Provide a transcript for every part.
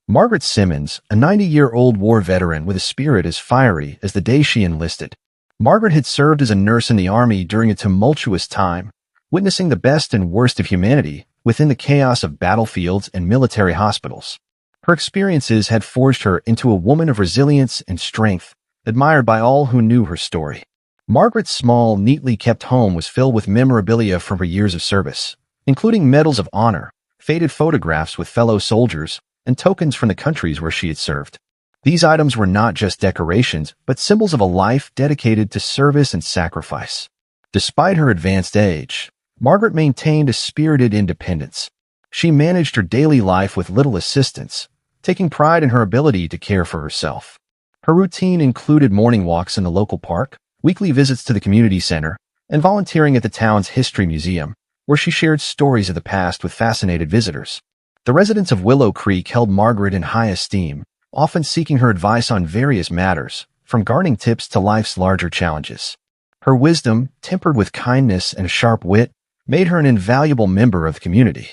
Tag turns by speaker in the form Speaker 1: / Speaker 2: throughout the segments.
Speaker 1: Margaret Simmons, a 90-year-old war veteran with a spirit as fiery as the day she enlisted. Margaret had served as a nurse in the Army during a tumultuous time, witnessing the best and worst of humanity within the chaos of battlefields and military hospitals. Her experiences had forged her into a woman of resilience and strength, admired by all who knew her story. Margaret's small, neatly kept home was filled with memorabilia from her years of service, including medals of honor, faded photographs with fellow soldiers, and tokens from the countries where she had served. These items were not just decorations, but symbols of a life dedicated to service and sacrifice. Despite her advanced age, Margaret maintained a spirited independence. She managed her daily life with little assistance, taking pride in her ability to care for herself. Her routine included morning walks in the local park, weekly visits to the community center, and volunteering at the town's history museum, where she shared stories of the past with fascinated visitors. The residents of Willow Creek held Margaret in high esteem, often seeking her advice on various matters, from gardening tips to life's larger challenges. Her wisdom, tempered with kindness and sharp wit, made her an invaluable member of the community.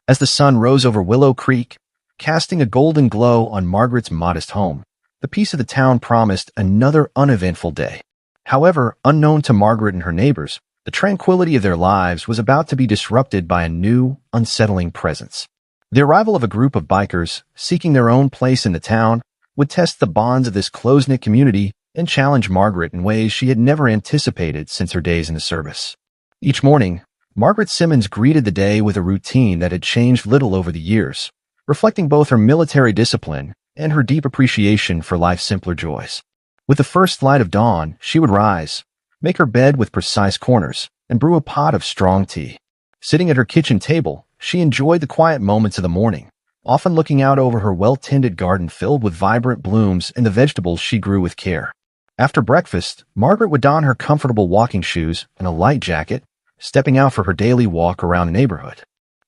Speaker 1: As the sun rose over Willow Creek, casting a golden glow on Margaret's modest home, the peace of the town promised another uneventful day. However, unknown to Margaret and her neighbors, the tranquility of their lives was about to be disrupted by a new, unsettling presence. The arrival of a group of bikers, seeking their own place in the town, would test the bonds of this close-knit community and challenge Margaret in ways she had never anticipated since her days in the service. Each morning, Margaret Simmons greeted the day with a routine that had changed little over the years, reflecting both her military discipline and her deep appreciation for life's simpler joys. With the first light of dawn, she would rise, make her bed with precise corners, and brew a pot of strong tea. Sitting at her kitchen table, she enjoyed the quiet moments of the morning, often looking out over her well-tended garden filled with vibrant blooms and the vegetables she grew with care. After breakfast, Margaret would don her comfortable walking shoes and a light jacket, stepping out for her daily walk around the neighborhood.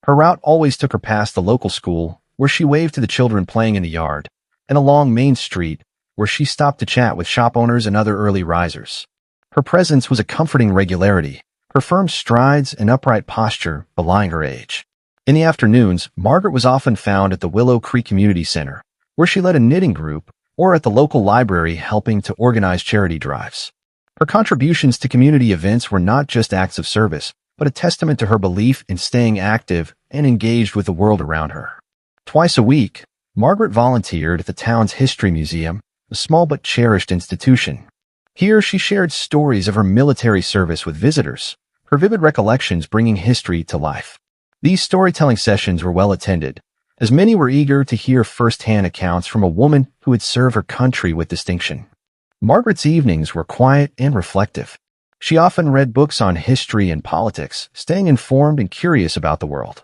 Speaker 1: Her route always took her past the local school, where she waved to the children playing in the yard, and along Main Street, where she stopped to chat with shop owners and other early risers. Her presence was a comforting regularity, her firm strides and upright posture belying her age. In the afternoons, Margaret was often found at the Willow Creek Community Center, where she led a knitting group, or at the local library helping to organize charity drives. Her contributions to community events were not just acts of service, but a testament to her belief in staying active and engaged with the world around her. Twice a week, Margaret volunteered at the town's history museum, a small but cherished institution. Here she shared stories of her military service with visitors, her vivid recollections bringing history to life. These storytelling sessions were well attended, as many were eager to hear first-hand accounts from a woman who had served her country with distinction. Margaret's evenings were quiet and reflective. She often read books on history and politics, staying informed and curious about the world.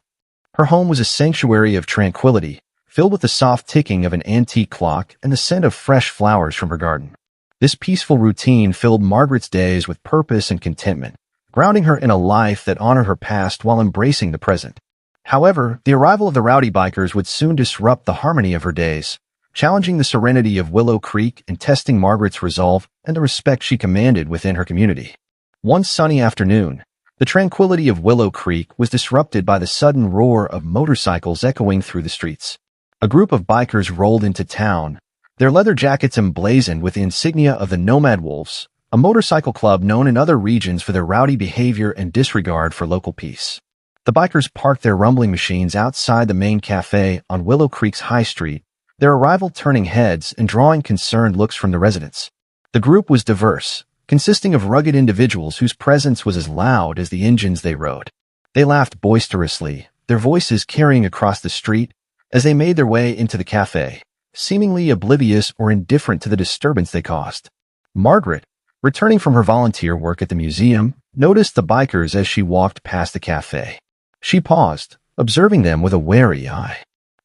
Speaker 1: Her home was a sanctuary of tranquility, filled with the soft ticking of an antique clock and the scent of fresh flowers from her garden. This peaceful routine filled Margaret's days with purpose and contentment, grounding her in a life that honored her past while embracing the present. However, the arrival of the rowdy bikers would soon disrupt the harmony of her days, challenging the serenity of Willow Creek and testing Margaret's resolve and the respect she commanded within her community. One sunny afternoon, the tranquility of Willow Creek was disrupted by the sudden roar of motorcycles echoing through the streets. A group of bikers rolled into town, their leather jackets emblazoned with the insignia of the Nomad Wolves, a motorcycle club known in other regions for their rowdy behavior and disregard for local peace. The bikers parked their rumbling machines outside the main cafe on Willow Creek's High Street, their arrival turning heads and drawing concerned looks from the residents. The group was diverse, consisting of rugged individuals whose presence was as loud as the engines they rode. They laughed boisterously, their voices carrying across the street as they made their way into the cafe, seemingly oblivious or indifferent to the disturbance they caused. Margaret, returning from her volunteer work at the museum, noticed the bikers as she walked past the cafe. She paused, observing them with a wary eye.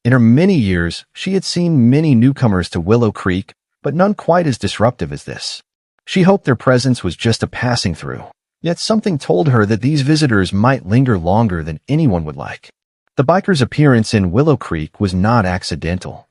Speaker 1: In her many years, she had seen many newcomers to Willow Creek, but none quite as disruptive as this. She hoped their presence was just a passing through, yet something told her that these visitors might linger longer than anyone would like. The bikers' appearance in Willow Creek was not accidental.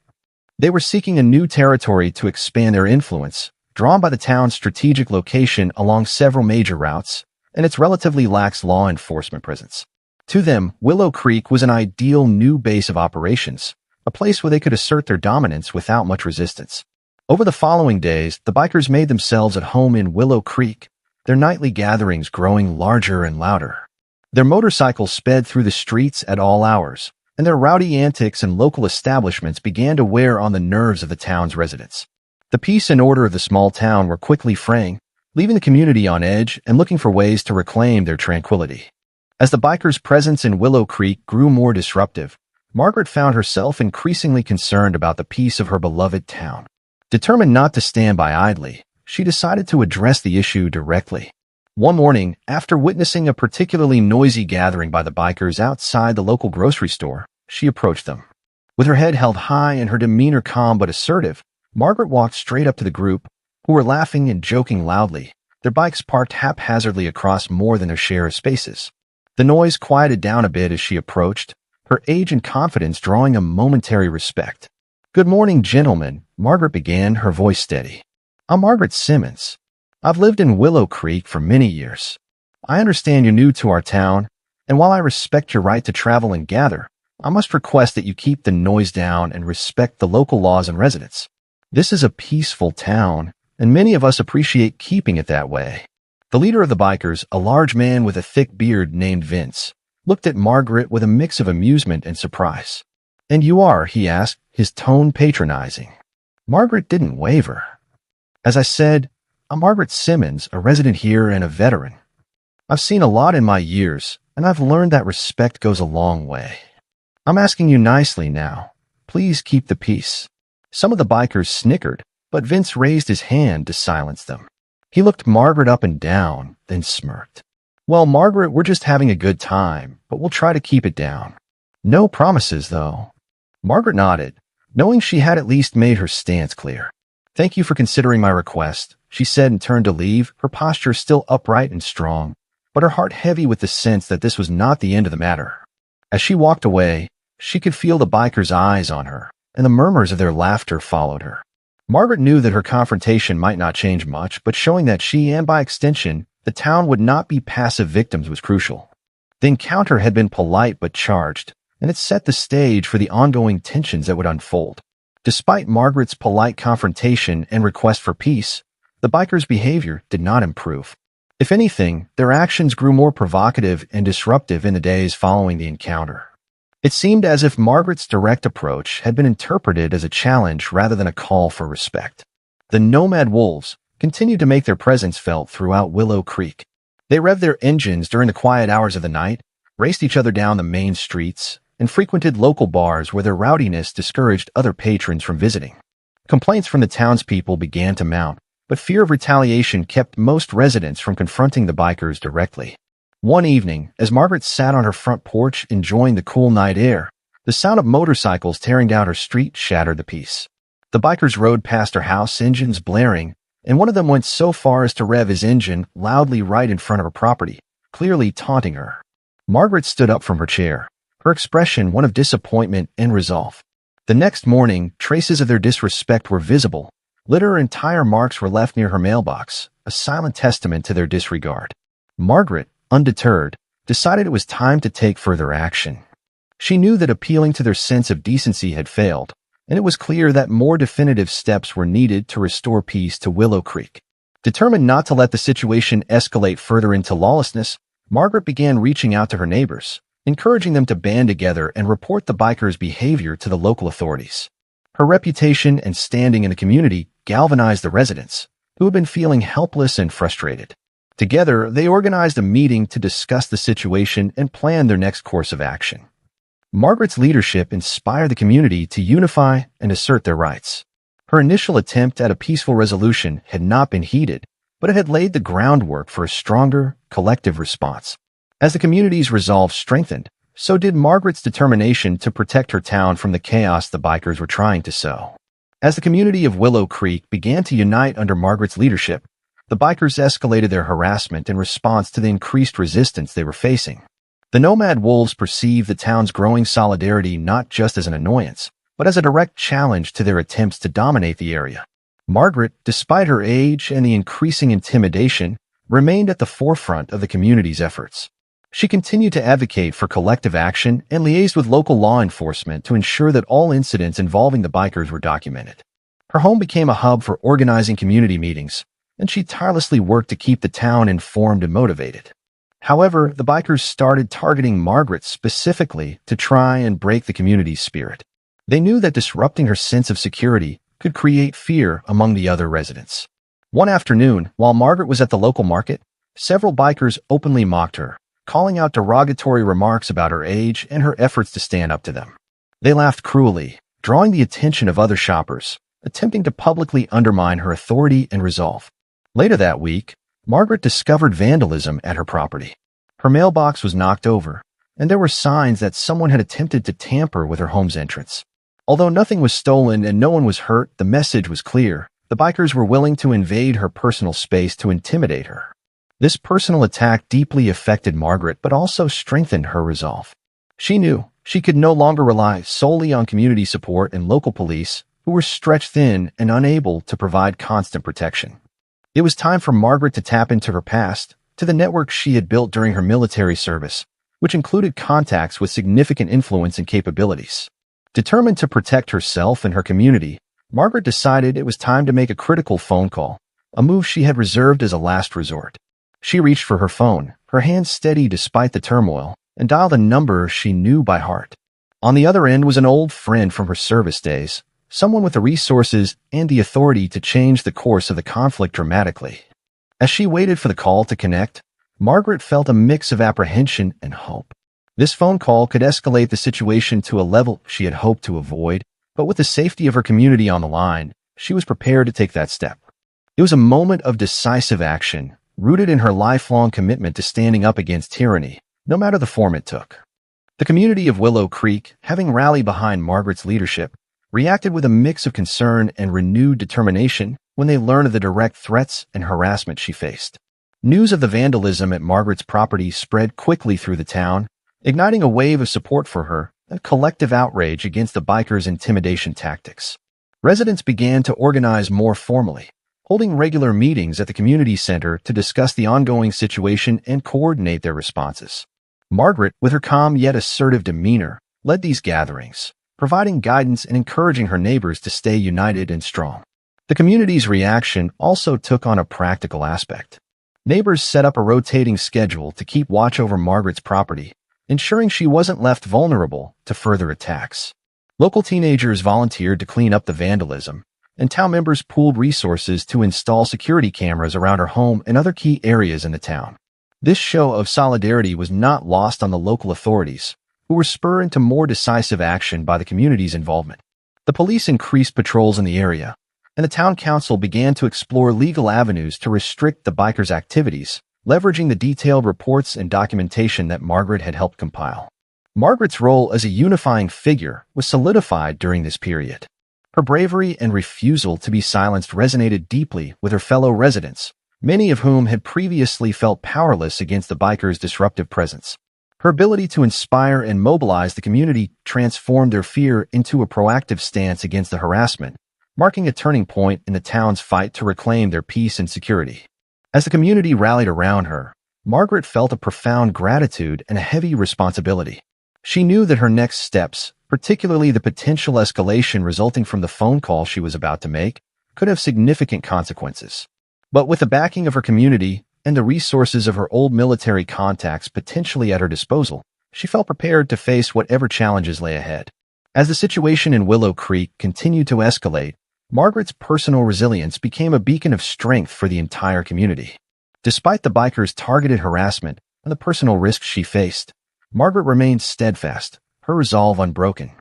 Speaker 1: They were seeking a new territory to expand their influence, drawn by the town's strategic location along several major routes and its relatively lax law enforcement presence. To them, Willow Creek was an ideal new base of operations, a place where they could assert their dominance without much resistance. Over the following days, the bikers made themselves at home in Willow Creek, their nightly gatherings growing larger and louder. Their motorcycles sped through the streets at all hours, and their rowdy antics and local establishments began to wear on the nerves of the town's residents. The peace and order of the small town were quickly fraying, leaving the community on edge and looking for ways to reclaim their tranquility. As the bikers' presence in Willow Creek grew more disruptive, Margaret found herself increasingly concerned about the peace of her beloved town. Determined not to stand by idly, she decided to address the issue directly. One morning, after witnessing a particularly noisy gathering by the bikers outside the local grocery store, she approached them. With her head held high and her demeanor calm but assertive, Margaret walked straight up to the group, who were laughing and joking loudly, their bikes parked haphazardly across more than their share of spaces. The noise quieted down a bit as she approached, her age and confidence drawing a momentary respect. "Good morning, gentlemen," Margaret began, her voice steady. "I'm Margaret Simmons. I've lived in Willow Creek for many years. I understand you're new to our town, and while I respect your right to travel and gather, I must request that you keep the noise down and respect the local laws and residents. This is a peaceful town, and many of us appreciate keeping it that way." The leader of the bikers, a large man with a thick beard named Vince, looked at Margaret with a mix of amusement and surprise. "And you are?" he asked, his tone patronizing. Margaret didn't waver. "As I said, I'm Margaret Simmons, a resident here and a veteran. I've seen a lot in my years, and I've learned that respect goes a long way. I'm asking you nicely now. Please keep the peace." Some of the bikers snickered, but Vince raised his hand to silence them. He looked Margaret up and down, then smirked. "Well, Margaret, we're just having a good time, but we'll try to keep it down. No promises, though." Margaret nodded, knowing she had at least made her stance clear. "Thank you for considering my request," she said and turned to leave, her posture still upright and strong, but her heart heavy with the sense that this was not the end of the matter. As she walked away, she could feel the bikers' eyes on her, and the murmurs of their laughter followed her. Margaret knew that her confrontation might not change much, but showing that she, and by extension, the town would not be passive victims was crucial. The encounter had been polite but charged, and it set the stage for the ongoing tensions that would unfold. Despite Margaret's polite confrontation and request for peace, the bikers' behavior did not improve. If anything, their actions grew more provocative and disruptive in the days following the encounter. It seemed as if Margaret's direct approach had been interpreted as a challenge rather than a call for respect. The nomad wolves continued to make their presence felt throughout Willow Creek. They revved their engines during the quiet hours of the night, raced each other down the main streets, and frequented local bars where their rowdiness discouraged other patrons from visiting. Complaints from the townspeople began to mount, but fear of retaliation kept most residents from confronting the bikers directly. One evening, as Margaret sat on her front porch enjoying the cool night air, the sound of motorcycles tearing down her street shattered the peace. The bikers rode past her house, engines blaring, and one of them went so far as to rev his engine loudly right in front of her property, clearly taunting her. Margaret stood up from her chair, her expression one of disappointment and resolve. The next morning, traces of their disrespect were visible. Litter and tire marks were left near her mailbox, a silent testament to their disregard. Margaret, undeterred, decided it was time to take further action. She knew that appealing to their sense of decency had failed, and it was clear that more definitive steps were needed to restore peace to Willow Creek. Determined not to let the situation escalate further into lawlessness, Margaret began reaching out to her neighbors, encouraging them to band together and report the bikers' behavior to the local authorities. Her reputation and standing in the community galvanized the residents, who had been feeling helpless and frustrated. Together, they organized a meeting to discuss the situation and plan their next course of action. Margaret's leadership inspired the community to unify and assert their rights. Her initial attempt at a peaceful resolution had not been heeded, but it had laid the groundwork for a stronger, collective response. As the community's resolve strengthened, so did Margaret's determination to protect her town from the chaos the bikers were trying to sow. As the community of Willow Creek began to unite under Margaret's leadership, the bikers escalated their harassment in response to the increased resistance they were facing. The nomad wolves perceived the town's growing solidarity not just as an annoyance, but as a direct challenge to their attempts to dominate the area. Margaret, despite her age and the increasing intimidation, remained at the forefront of the community's efforts. She continued to advocate for collective action and liaised with local law enforcement to ensure that all incidents involving the bikers were documented. Her home became a hub for organizing community meetings, and she tirelessly worked to keep the town informed and motivated. However, the bikers started targeting Margaret specifically to try and break the community's spirit. They knew that disrupting her sense of security could create fear among the other residents. One afternoon, while Margaret was at the local market, several bikers openly mocked her, calling out derogatory remarks about her age and her efforts to stand up to them. They laughed cruelly, drawing the attention of other shoppers, attempting to publicly undermine her authority and resolve. Later that week, Margaret discovered vandalism at her property. Her mailbox was knocked over, and there were signs that someone had attempted to tamper with her home's entrance. Although nothing was stolen and no one was hurt, the message was clear. The bikers were willing to invade her personal space to intimidate her. This personal attack deeply affected Margaret, but also strengthened her resolve. She knew she could no longer rely solely on community support and local police, who were stretched thin and unable to provide constant protection. It was time for Margaret to tap into her past, to the network she had built during her military service, which included contacts with significant influence and capabilities. Determined to protect herself and her community, Margaret decided it was time to make a critical phone call, a move she had reserved as a last resort. She reached for her phone, her hands steady despite the turmoil, and dialed a number she knew by heart. On the other end was an old friend from her service days, someone with the resources and the authority to change the course of the conflict dramatically. As she waited for the call to connect, Margaret felt a mix of apprehension and hope. This phone call could escalate the situation to a level she had hoped to avoid, but with the safety of her community on the line, she was prepared to take that step. It was a moment of decisive action, rooted in her lifelong commitment to standing up against tyranny, no matter the form it took. The community of Willow Creek, having rallied behind Margaret's leadership, reacted with a mix of concern and renewed determination when they learned of the direct threats and harassment she faced. News of the vandalism at Margaret's property spread quickly through the town, igniting a wave of support for her and collective outrage against the bikers' intimidation tactics. Residents began to organize more formally, holding regular meetings at the community center to discuss the ongoing situation and coordinate their responses. Margaret, with her calm yet assertive demeanor, led these gatherings, providing guidance and encouraging her neighbors to stay united and strong. The community's reaction also took on a practical aspect. Neighbors set up a rotating schedule to keep watch over Margaret's property, ensuring she wasn't left vulnerable to further attacks. Local teenagers volunteered to clean up the vandalism, and town members pooled resources to install security cameras around her home and other key areas in the town. This show of solidarity was not lost on the local authorities, who were spurred into more decisive action by the community's involvement. The police increased patrols in the area, and the town council began to explore legal avenues to restrict the bikers' activities, leveraging the detailed reports and documentation that Margaret had helped compile. Margaret's role as a unifying figure was solidified during this period. Her bravery and refusal to be silenced resonated deeply with her fellow residents, many of whom had previously felt powerless against the bikers' disruptive presence. Her ability to inspire and mobilize the community transformed their fear into a proactive stance against the harassment, marking a turning point in the town's fight to reclaim their peace and security. As the community rallied around her, Margaret felt a profound gratitude and a heavy responsibility. She knew that her next steps, particularly the potential escalation resulting from the phone call she was about to make, could have significant consequences. But with the backing of her community and the resources of her old military contacts potentially at her disposal, she felt prepared to face whatever challenges lay ahead. As the situation in Willow Creek continued to escalate, Margaret's personal resilience became a beacon of strength for the entire community. Despite the bikers' targeted harassment and the personal risks she faced, Margaret remained steadfast, her resolve unbroken.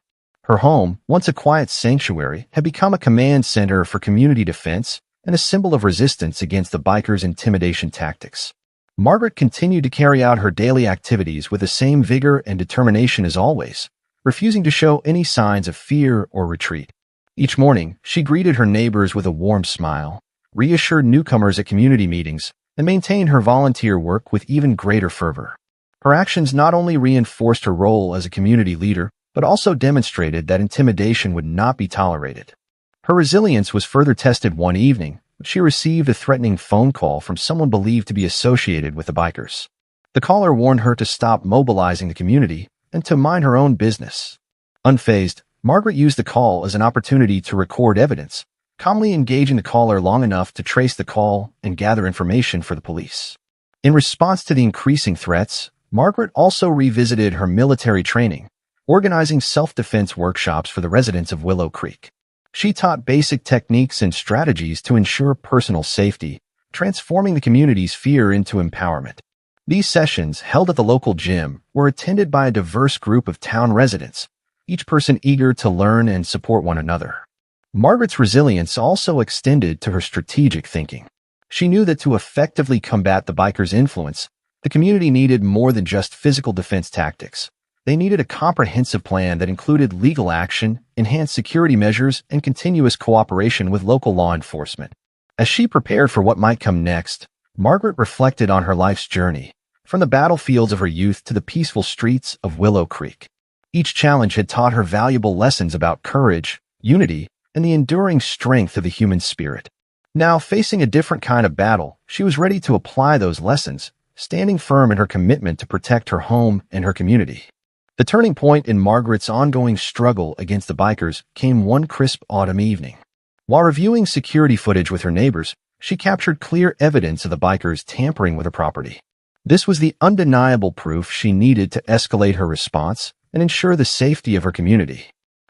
Speaker 1: Her home, once a quiet sanctuary, had become a command center for community defense and a symbol of resistance against the bikers' intimidation tactics. Margaret continued to carry out her daily activities with the same vigor and determination as always, refusing to show any signs of fear or retreat. Each morning, she greeted her neighbors with a warm smile, reassured newcomers at community meetings, and maintained her volunteer work with even greater fervor. Her actions not only reinforced her role as a community leader, but also demonstrated that intimidation would not be tolerated. Her resilience was further tested one evening when she received a threatening phone call from someone believed to be associated with the bikers. The caller warned her to stop mobilizing the community and to mind her own business. Unfazed, Margaret used the call as an opportunity to record evidence, calmly engaging the caller long enough to trace the call and gather information for the police. In response to the increasing threats, Margaret also revisited her military training, organizing self-defense workshops for the residents of Willow Creek. She taught basic techniques and strategies to ensure personal safety, transforming the community's fear into empowerment. These sessions, held at the local gym, were attended by a diverse group of town residents, each person eager to learn and support one another. Margaret's resilience also extended to her strategic thinking. She knew that to effectively combat the bikers' influence, the community needed more than just physical defense tactics. They needed a comprehensive plan that included legal action, enhanced security measures, and continuous cooperation with local law enforcement. As she prepared for what might come next, Margaret reflected on her life's journey, from the battlefields of her youth to the peaceful streets of Willow Creek. Each challenge had taught her valuable lessons about courage, unity, and the enduring strength of the human spirit. Now, facing a different kind of battle, she was ready to apply those lessons, standing firm in her commitment to protect her home and her community. The turning point in Margaret's ongoing struggle against the bikers came one crisp autumn evening. While reviewing security footage with her neighbors, she captured clear evidence of the bikers tampering with her property. This was the undeniable proof she needed to escalate her response and ensure the safety of her community.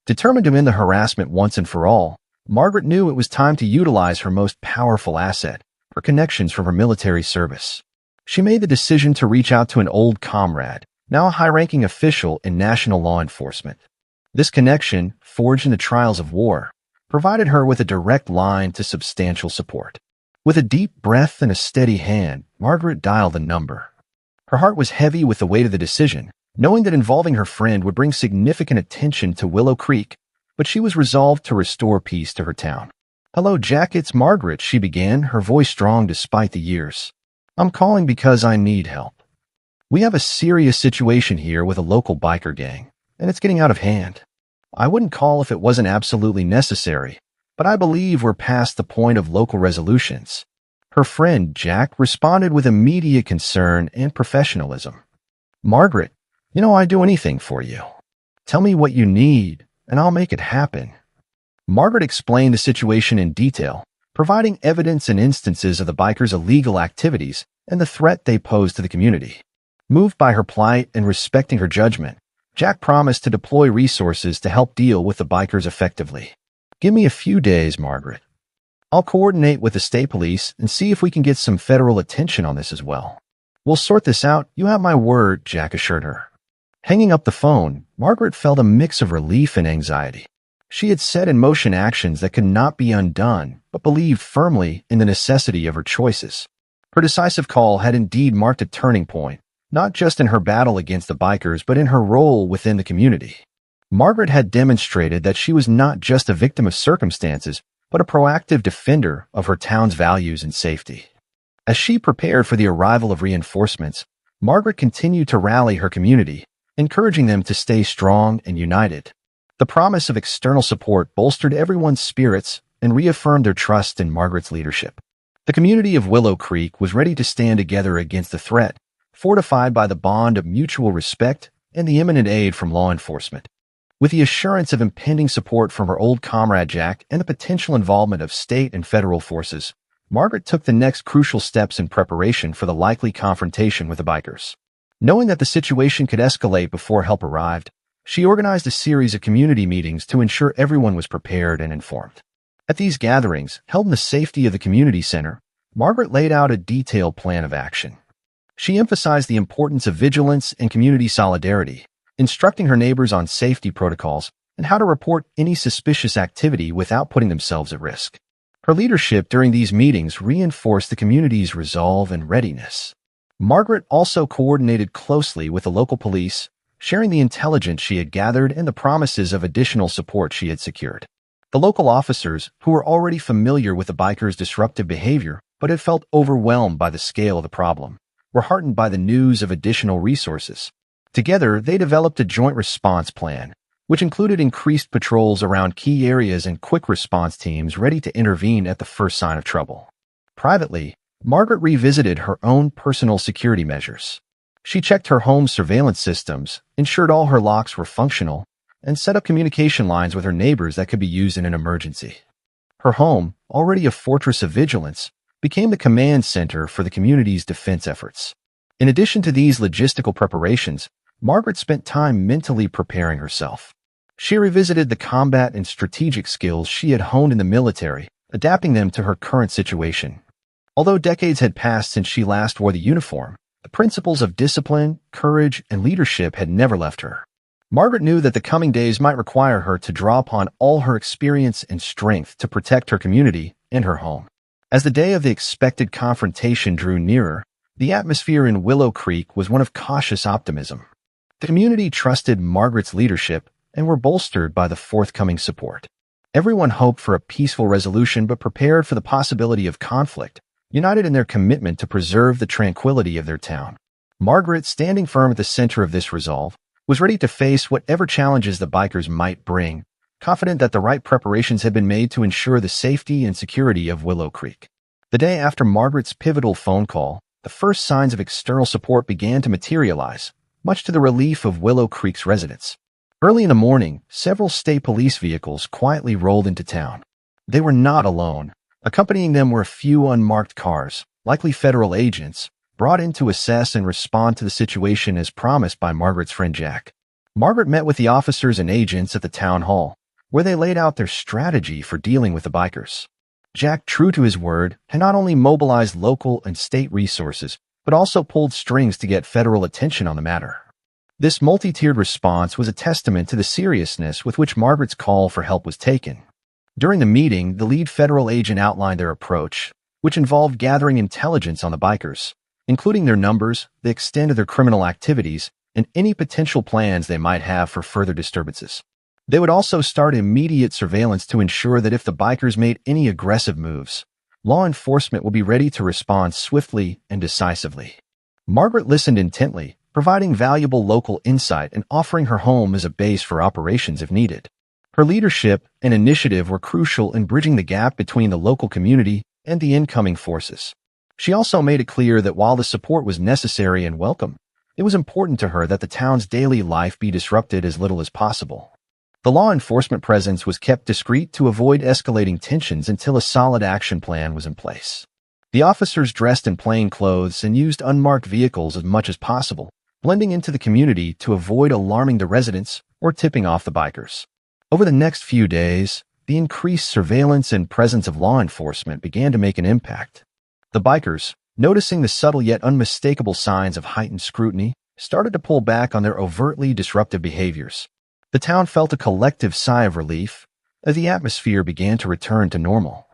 Speaker 1: Determined to end the harassment once and for all, Margaret knew it was time to utilize her most powerful asset, her connections from her military service. She made the decision to reach out to an old comrade, now a high-ranking official in national law enforcement. This connection, forged in the trials of war, provided her with a direct line to substantial support. With a deep breath and a steady hand, Margaret dialed the number. Her heart was heavy with the weight of the decision, knowing that involving her friend would bring significant attention to Willow Creek, but she was resolved to restore peace to her town. "Hello, Jack, it's Margaret," she began, her voice strong despite the years. "I'm calling because I need help. We have a serious situation here with a local biker gang, and it's getting out of hand. I wouldn't call if it wasn't absolutely necessary, but I believe we're past the point of local resolutions." Her friend, Jack, responded with immediate concern and professionalism. "Margaret, I'd do anything for you. Tell me what you need, and I'll make it happen." Margaret explained the situation in detail, providing evidence and instances of the bikers' illegal activities and the threat they pose to the community. Moved by her plight and respecting her judgment, Jack promised to deploy resources to help deal with the bikers effectively. "Give me a few days, Margaret. I'll coordinate with the state police and see if we can get some federal attention on this as well. We'll sort this out, you have my word," Jack assured her. Hanging up the phone, Margaret felt a mix of relief and anxiety. She had set in motion actions that could not be undone, but believed firmly in the necessity of her choices. Her decisive call had indeed marked a turning point, not just in her battle against the bikers, but in her role within the community. Margaret had demonstrated that she was not just a victim of circumstances, but a proactive defender of her town's values and safety. As she prepared for the arrival of reinforcements, Margaret continued to rally her community, encouraging them to stay strong and united. The promise of external support bolstered everyone's spirits and reaffirmed their trust in Margaret's leadership. The community of Willow Creek was ready to stand together against the threat, fortified by the bond of mutual respect and the imminent aid from law enforcement. With the assurance of impending support from her old comrade Jack and the potential involvement of state and federal forces, Margaret took the next crucial steps in preparation for the likely confrontation with the bikers. Knowing that the situation could escalate before help arrived, she organized a series of community meetings to ensure everyone was prepared and informed. At these gatherings, held in the safety of the community center, Margaret laid out a detailed plan of action. She emphasized the importance of vigilance and community solidarity, instructing her neighbors on safety protocols and how to report any suspicious activity without putting themselves at risk. Her leadership during these meetings reinforced the community's resolve and readiness. Margaret also coordinated closely with the local police, sharing the intelligence she had gathered and the promises of additional support she had secured. The local officers, who were already familiar with the bikers' disruptive behavior but had felt overwhelmed by the scale of the problem, were heartened by the news of additional resources. Together, they developed a joint response plan, which included increased patrols around key areas and quick response teams ready to intervene at the first sign of trouble. Privately, Margaret revisited her own personal security measures. She checked her home's surveillance systems, ensured all her locks were functional, and set up communication lines with her neighbors that could be used in an emergency. Her home, already a fortress of vigilance, became the command center for the community's defense efforts. In addition to these logistical preparations, Margaret spent time mentally preparing herself. She revisited the combat and strategic skills she had honed in the military, adapting them to her current situation. Although decades had passed since she last wore the uniform, the principles of discipline, courage, and leadership had never left her. Margaret knew that the coming days might require her to draw upon all her experience and strength to protect her community and her home. As the day of the expected confrontation drew nearer, the atmosphere in Willow Creek was one of cautious optimism. The community trusted Margaret's leadership and were bolstered by the forthcoming support. Everyone hoped for a peaceful resolution but prepared for the possibility of conflict, united in their commitment to preserve the tranquility of their town. Margaret, standing firm at the center of this resolve, was ready to face whatever challenges the bikers might bring, confident that the right preparations had been made to ensure the safety and security of Willow Creek. The day after Margaret's pivotal phone call, the first signs of external support began to materialize, much to the relief of Willow Creek's residents. Early in the morning, several state police vehicles quietly rolled into town. They were not alone. Accompanying them were a few unmarked cars, likely federal agents, brought in to assess and respond to the situation as promised by Margaret's friend Jack. Margaret met with the officers and agents at the town hall, where they laid out their strategy for dealing with the bikers. Jack, true to his word, had not only mobilized local and state resources, but also pulled strings to get federal attention on the matter. This multi-tiered response was a testament to the seriousness with which Margaret's call for help was taken. During the meeting, the lead federal agent outlined their approach, which involved gathering intelligence on the bikers, including their numbers, the extent of their criminal activities, and any potential plans they might have for further disturbances. They would also start immediate surveillance to ensure that if the bikers made any aggressive moves, law enforcement would be ready to respond swiftly and decisively. Margaret listened intently, providing valuable local insight and offering her home as a base for operations if needed. Her leadership and initiative were crucial in bridging the gap between the local community and the incoming forces. She also made it clear that while the support was necessary and welcome, it was important to her that the town's daily life be disrupted as little as possible. The law enforcement presence was kept discreet to avoid escalating tensions until a solid action plan was in place. The officers dressed in plain clothes and used unmarked vehicles as much as possible, blending into the community to avoid alarming the residents or tipping off the bikers. Over the next few days, the increased surveillance and presence of law enforcement began to make an impact. The bikers, noticing the subtle yet unmistakable signs of heightened scrutiny, started to pull back on their overtly disruptive behaviors. The town felt a collective sigh of relief as the atmosphere began to return to normal.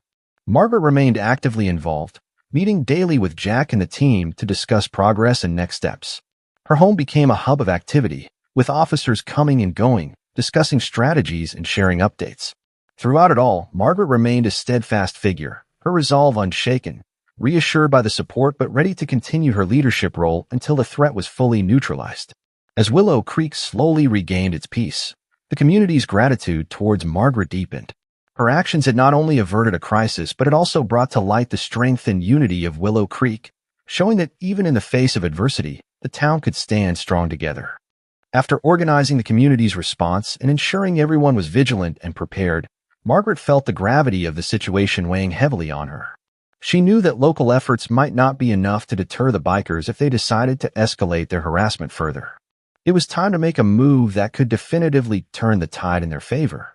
Speaker 1: Margaret remained actively involved, meeting daily with Jack and the team to discuss progress and next steps. Her home became a hub of activity, with officers coming and going, discussing strategies and sharing updates. Throughout it all, Margaret remained a steadfast figure, her resolve unshaken, reassured by the support but ready to continue her leadership role until the threat was fully neutralized. As Willow Creek slowly regained its peace, the community's gratitude towards Margaret deepened. Her actions had not only averted a crisis, but it also brought to light the strength and unity of Willow Creek, showing that even in the face of adversity, the town could stand strong together. After organizing the community's response and ensuring everyone was vigilant and prepared, Margaret felt the gravity of the situation weighing heavily on her. She knew that local efforts might not be enough to deter the bikers if they decided to escalate their harassment further. It was time to make a move that could definitively turn the tide in their favor.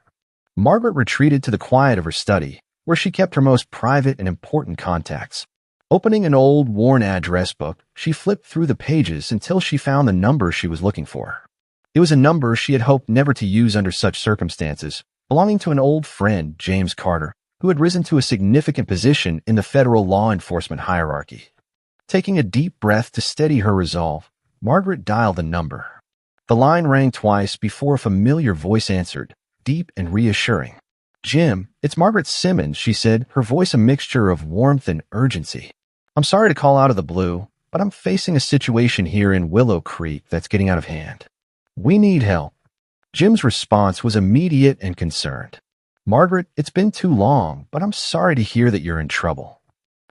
Speaker 1: Margaret retreated to the quiet of her study, where she kept her most private and important contacts. Opening an old, worn address book, she flipped through the pages until she found the number she was looking for. It was a number she had hoped never to use under such circumstances, belonging to an old friend, James Carter, who had risen to a significant position in the federal law enforcement hierarchy. Taking a deep breath to steady her resolve, Margaret dialed the number. The line rang twice before a familiar voice answered, deep and reassuring. "Jim, it's Margaret Simmons," she said, her voice a mixture of warmth and urgency. "I'm sorry to call out of the blue, but I'm facing a situation here in Willow Creek that's getting out of hand. We need help." Jim's response was immediate and concerned. "Margaret, it's been too long, but I'm sorry to hear that you're in trouble.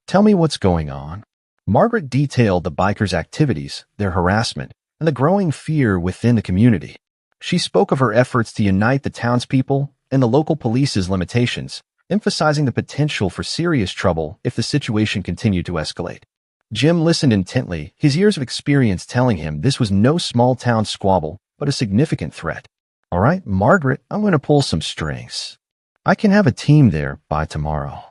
Speaker 1: Tell me what's going on." Margaret detailed the bikers' activities, their harassment, and the growing fear within the community. She spoke of her efforts to unite the townspeople and the local police's limitations, emphasizing the potential for serious trouble if the situation continued to escalate. Jim listened intently, his years of experience telling him this was no small-town squabble, but a significant threat. All right, Margaret, I'm going to pull some strings. I can have a team there by tomorrow.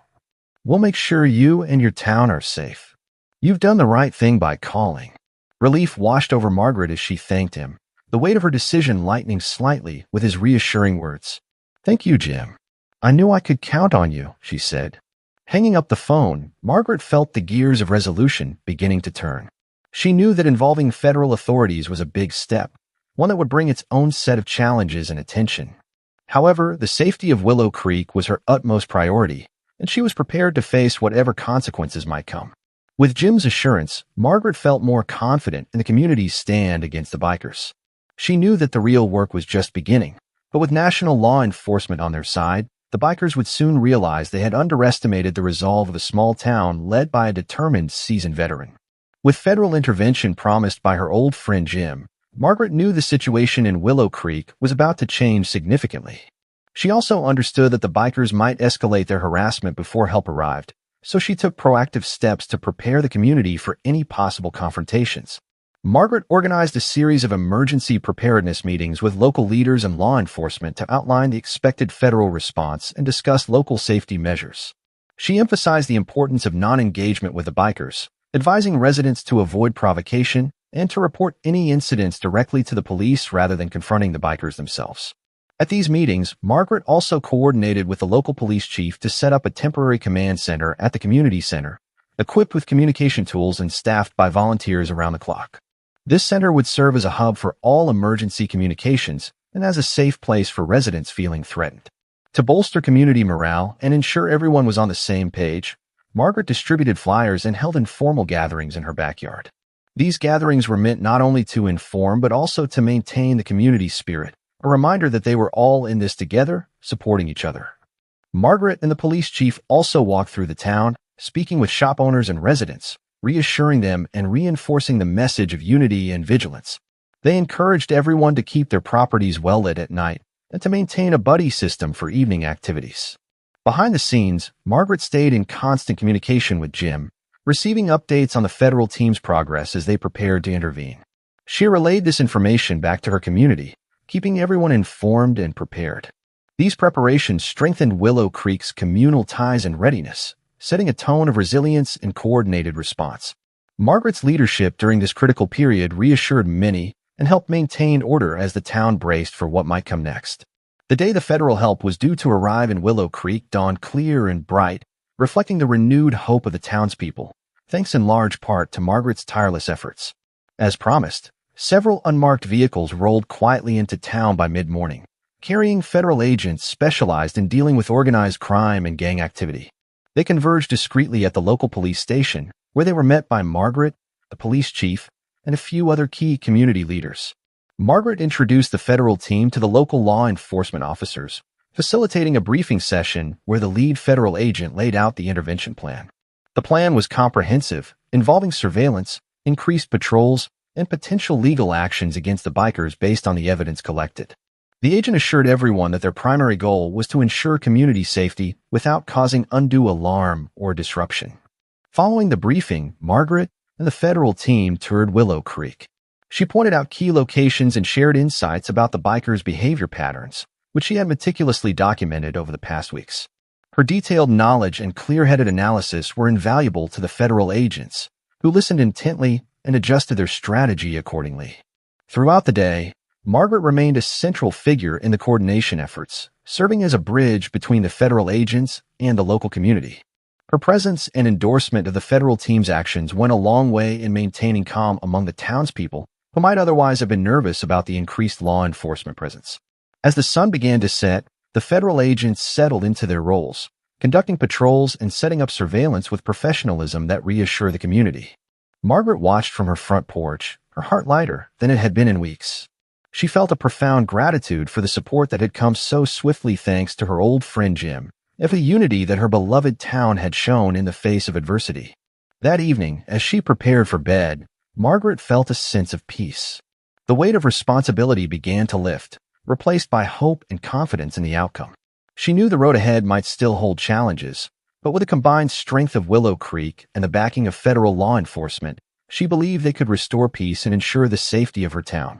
Speaker 1: We'll make sure you and your town are safe. You've done the right thing by calling. Relief washed over Margaret as she thanked him, the weight of her decision lightening slightly with his reassuring words. Thank you, Jim. I knew I could count on you, she said. Hanging up the phone, Margaret felt the gears of resolution beginning to turn. She knew that involving federal authorities was a big step, one that would bring its own set of challenges and attention. However, the safety of Willow Creek was her utmost priority, and she was prepared to face whatever consequences might come. With Jim's assurance, Margaret felt more confident in the community's stand against the bikers. She knew that the real work was just beginning, but with national law enforcement on their side, the bikers would soon realize they had underestimated the resolve of a small town led by a determined, seasoned veteran. With federal intervention promised by her old friend Jim, Margaret knew the situation in Willow Creek was about to change significantly. She also understood that the bikers might escalate their harassment before help arrived, so she took proactive steps to prepare the community for any possible confrontations. Margaret organized a series of emergency preparedness meetings with local leaders and law enforcement to outline the expected federal response and discuss local safety measures. She emphasized the importance of non-engagement with the bikers, advising residents to avoid provocation and to report any incidents directly to the police rather than confronting the bikers themselves. At these meetings, Margaret also coordinated with the local police chief to set up a temporary command center at the community center, equipped with communication tools and staffed by volunteers around the clock. This center would serve as a hub for all emergency communications and as a safe place for residents feeling threatened. To bolster community morale and ensure everyone was on the same page, Margaret distributed flyers and held informal gatherings in her backyard. These gatherings were meant not only to inform but also to maintain the community spirit, a reminder that they were all in this together, supporting each other. Margaret and the police chief also walked through the town, speaking with shop owners and residents, reassuring them and reinforcing the message of unity and vigilance. They encouraged everyone to keep their properties well lit at night and to maintain a buddy system for evening activities. Behind the scenes, Margaret stayed in constant communication with Jim, receiving updates on the federal team's progress as they prepared to intervene. She relayed this information back to her community, keeping everyone informed and prepared. These preparations strengthened Willow Creek's communal ties and readiness, setting a tone of resilience and coordinated response. Margaret's leadership during this critical period reassured many and helped maintain order as the town braced for what might come next. The day the federal help was due to arrive in Willow Creek dawned clear and bright, reflecting the renewed hope of the townspeople, thanks in large part to Margaret's tireless efforts. As promised, several unmarked vehicles rolled quietly into town by mid-morning, carrying federal agents specialized in dealing with organized crime and gang activity. They converged discreetly at the local police station, where they were met by Margaret, the police chief, and a few other key community leaders. Margaret introduced the federal team to the local law enforcement officers, facilitating a briefing session where the lead federal agent laid out the intervention plan. The plan was comprehensive, involving surveillance, increased patrols, and potential legal actions against the bikers based on the evidence collected. The agent assured everyone that their primary goal was to ensure community safety without causing undue alarm or disruption. Following the briefing, Margaret and the federal team toured Willow Creek. She pointed out key locations and shared insights about the bikers' behavior patterns, which she had meticulously documented over the past weeks. Her detailed knowledge and clear-headed analysis were invaluable to the federal agents, who listened intently and adjusted their strategy accordingly. Throughout the day, Margaret remained a central figure in the coordination efforts, serving as a bridge between the federal agents and the local community. Her presence and endorsement of the federal team's actions went a long way in maintaining calm among the townspeople who might otherwise have been nervous about the increased law enforcement presence. As the sun began to set, the federal agents settled into their roles, conducting patrols and setting up surveillance with professionalism that reassured the community. Margaret watched from her front porch, her heart lighter than it had been in weeks. She felt a profound gratitude for the support that had come so swiftly thanks to her old friend Jim, and for the unity that her beloved town had shown in the face of adversity. That evening, as she prepared for bed, Margaret felt a sense of peace. The weight of responsibility began to lift, replaced by hope and confidence in the outcome. She knew the road ahead might still hold challenges, but with the combined strength of Willow Creek and the backing of federal law enforcement, she believed they could restore peace and ensure the safety of her town.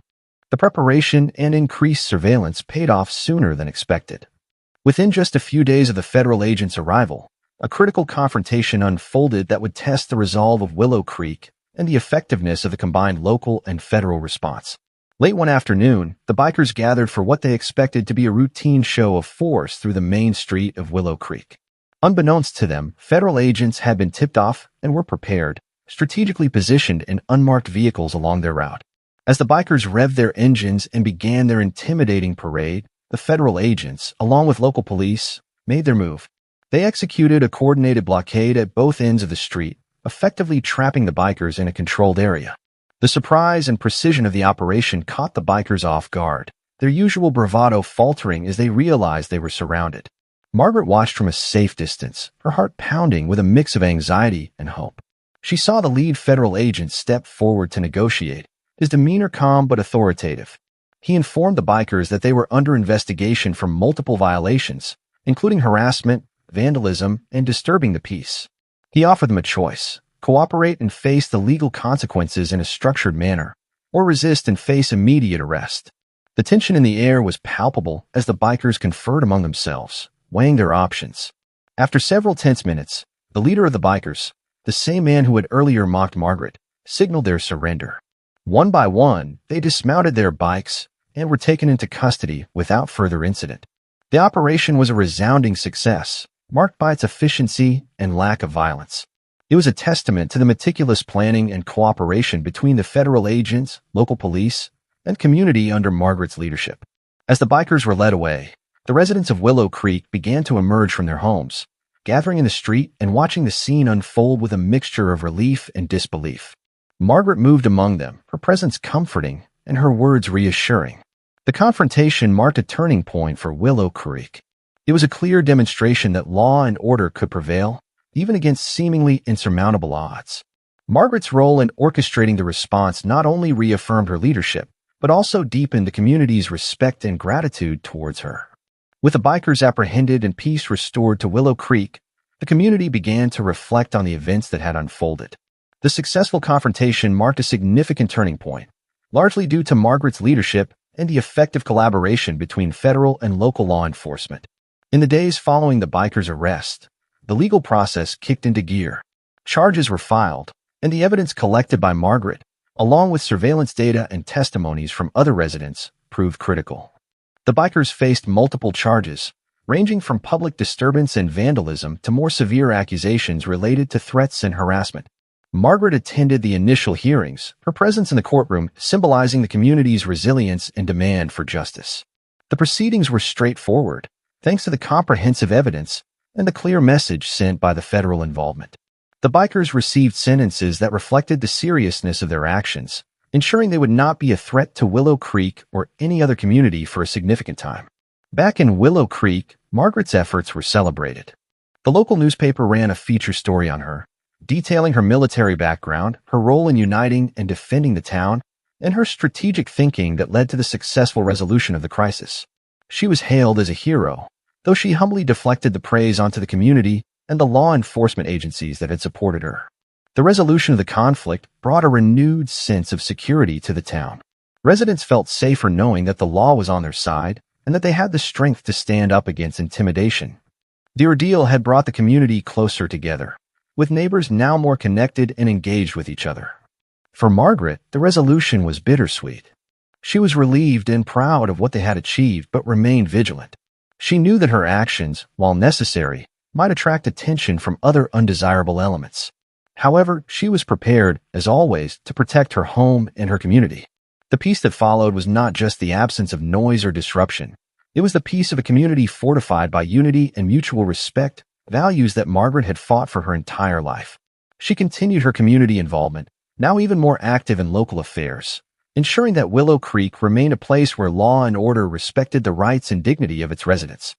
Speaker 1: The preparation and increased surveillance paid off sooner than expected. Within just a few days of the federal agents' arrival, a critical confrontation unfolded that would test the resolve of Willow Creek and the effectiveness of the combined local and federal response. Late one afternoon, the bikers gathered for what they expected to be a routine show of force through the main street of Willow Creek. Unbeknownst to them, federal agents had been tipped off and were prepared, strategically positioned in unmarked vehicles along their route. As the bikers revved their engines and began their intimidating parade, the federal agents, along with local police, made their move. They executed a coordinated blockade at both ends of the street, effectively trapping the bikers in a controlled area. The surprise and precision of the operation caught the bikers off guard, their usual bravado faltering as they realized they were surrounded. Margaret watched from a safe distance, her heart pounding with a mix of anxiety and hope. She saw the lead federal agent step forward to negotiate, his demeanor calm but authoritative. He informed the bikers that they were under investigation for multiple violations, including harassment, vandalism, and disturbing the peace. He offered them a choice: cooperate and face the legal consequences in a structured manner, or resist and face immediate arrest. The tension in the air was palpable as the bikers conferred among themselves, weighing their options. After several tense minutes, the leader of the bikers, the same man who had earlier mocked Margaret, signaled their surrender. One by one, they dismounted their bikes and were taken into custody without further incident. The operation was a resounding success, marked by its efficiency and lack of violence. It was a testament to the meticulous planning and cooperation between the federal agents, local police, and community under Margaret's leadership. As the bikers were led away, the residents of Willow Creek began to emerge from their homes, gathering in the street and watching the scene unfold with a mixture of relief and disbelief. Margaret moved among them, her presence comforting and her words reassuring. The confrontation marked a turning point for Willow Creek. It was a clear demonstration that law and order could prevail, even against seemingly insurmountable odds. Margaret's role in orchestrating the response not only reaffirmed her leadership, but also deepened the community's respect and gratitude towards her. With the bikers apprehended and peace restored to Willow Creek, the community began to reflect on the events that had unfolded. The successful confrontation marked a significant turning point, largely due to Margaret's leadership and the effective collaboration between federal and local law enforcement. In the days following the bikers' arrest, the legal process kicked into gear. Charges were filed, and the evidence collected by Margaret, along with surveillance data and testimonies from other residents, proved critical. The bikers faced multiple charges, ranging from public disturbance and vandalism to more severe accusations related to threats and harassment. Margaret attended the initial hearings, her presence in the courtroom symbolizing the community's resilience and demand for justice. The proceedings were straightforward, thanks to the comprehensive evidence and the clear message sent by the federal involvement. The bikers received sentences that reflected the seriousness of their actions, ensuring they would not be a threat to Willow Creek or any other community for a significant time. Back in Willow Creek, Margaret's efforts were celebrated. The local newspaper ran a feature story on her, detailing her military background, her role in uniting and defending the town, and her strategic thinking that led to the successful resolution of the crisis. She was hailed as a hero, though she humbly deflected the praise onto the community and the law enforcement agencies that had supported her. The resolution of the conflict brought a renewed sense of security to the town. Residents felt safer knowing that the law was on their side and that they had the strength to stand up against intimidation. The ordeal had brought the community closer together, with neighbors now more connected and engaged with each other. For Margaret, the resolution was bittersweet. She was relieved and proud of what they had achieved, but remained vigilant. She knew that her actions, while necessary, might attract attention from other undesirable elements. However, she was prepared, as always, to protect her home and her community. The peace that followed was not just the absence of noise or disruption. It was the peace of a community fortified by unity and mutual respect, values that Margaret had fought for her entire life. She continued her community involvement, now even more active in local affairs, ensuring that Willow Creek remained a place where law and order respected the rights and dignity of its residents.